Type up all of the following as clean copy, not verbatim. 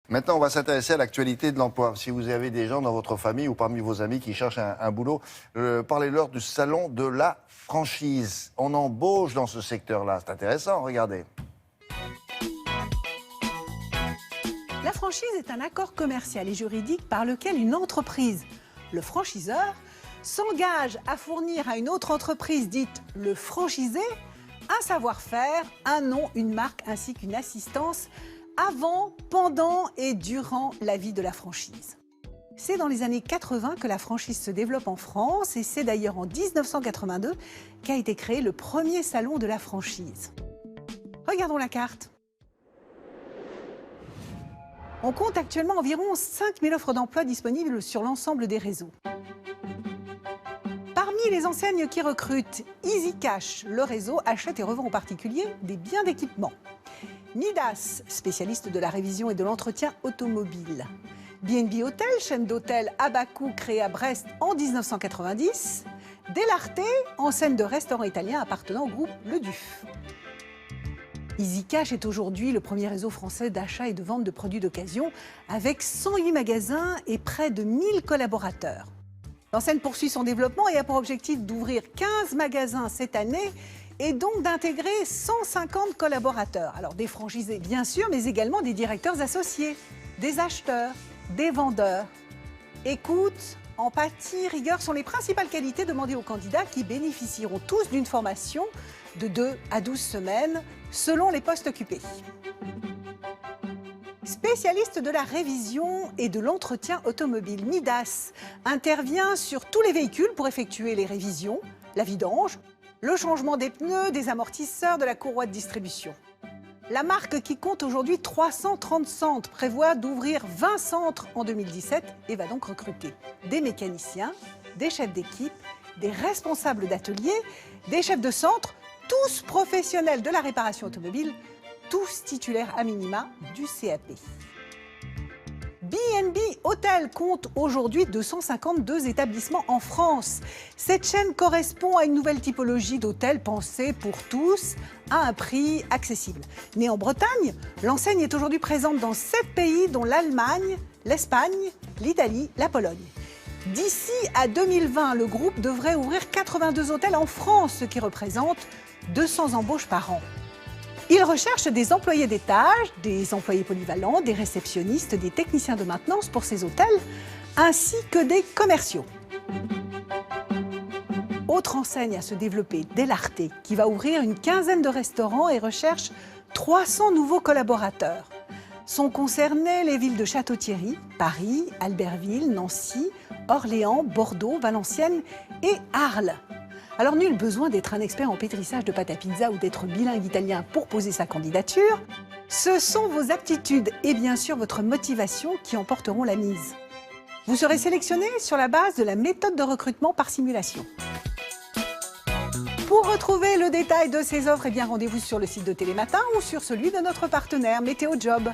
Maintenant, on va s'intéresser à l'actualité de l'emploi. Si vous avez des gens dans votre famille ou parmi vos amis qui cherchent un boulot, parlez-leur du salon de la franchise. On embauche dans ce secteur-là. C'est intéressant, regardez. La franchise est un accord commercial et juridique par lequel une entreprise, le franchiseur, s'engage à fournir à une autre entreprise dite le franchisé un savoir-faire, un nom, une marque ainsi qu'une assistance avant, pendant et durant la vie de la franchise. C'est dans les années 80 que la franchise se développe en France et c'est d'ailleurs en 1982 qu'a été créé le premier salon de la franchise. Regardons la carte. On compte actuellement environ 5000 offres d'emploi disponibles sur l'ensemble des réseaux. Parmi les enseignes qui recrutent, Easy Cash, le réseau, achète et revend aux particuliers des biens d'équipement. Midas, spécialiste de la révision et de l'entretien automobile. B&B Hotel, chaîne d'hôtels à bas coût créée à Brest en 1990. Delarte, enseigne de restaurants italiens appartenant au groupe Le Duf. Easy Cash est aujourd'hui le premier réseau français d'achat et de vente de produits d'occasion avec 108 magasins et près de 1000 collaborateurs. L'enseigne poursuit son développement et a pour objectif d'ouvrir 15 magasins cette année et donc d'intégrer 150 collaborateurs. Alors des franchisés bien sûr, mais également des directeurs associés, des acheteurs, des vendeurs. Écoute, empathie, rigueur sont les principales qualités demandées aux candidats qui bénéficieront tous d'une formation de 2 à 12 semaines selon les postes occupés. Spécialiste de la révision et de l'entretien automobile, Midas intervient sur tous les véhicules pour effectuer les révisions, la vidange, le changement des pneus, des amortisseurs, de la courroie de distribution. La marque, qui compte aujourd'hui 330 centres, prévoit d'ouvrir 20 centres en 2017 et va donc recruter des mécaniciens, des chefs d'équipe, des responsables d'atelier, des chefs de centre, tous professionnels de la réparation automobile, tous titulaires à minima du CAP. B&B Hotel compte aujourd'hui 252 établissements en France. Cette chaîne correspond à une nouvelle typologie d'hôtels pensés pour tous à un prix accessible. Née en Bretagne, l'enseigne est aujourd'hui présente dans 7 pays dont l'Allemagne, l'Espagne, l'Italie, la Pologne. D'ici à 2020, le groupe devrait ouvrir 82 hôtels en France, ce qui représente 200 embauches par an. Il recherche des employés d'étage, des employés polyvalents, des réceptionnistes, des techniciens de maintenance pour ces hôtels, ainsi que des commerciaux. Autre enseigne à se développer, Delarte, qui va ouvrir une quinzaine de restaurants et recherche 300 nouveaux collaborateurs. Sont concernées les villes de Château-Thierry, Paris, Albertville, Nancy, Orléans, Bordeaux, Valenciennes et Arles. Alors nul besoin d'être un expert en pétrissage de pâte à pizza ou d'être bilingue italien pour poser sa candidature. Ce sont vos aptitudes et bien sûr votre motivation qui emporteront la mise. Vous serez sélectionné sur la base de la méthode de recrutement par simulation. Pour retrouver le détail de ces offres, rendez-vous sur le site de Télématin ou sur celui de notre partenaire Météo Job.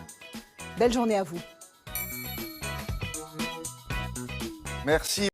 Belle journée à vous. Merci.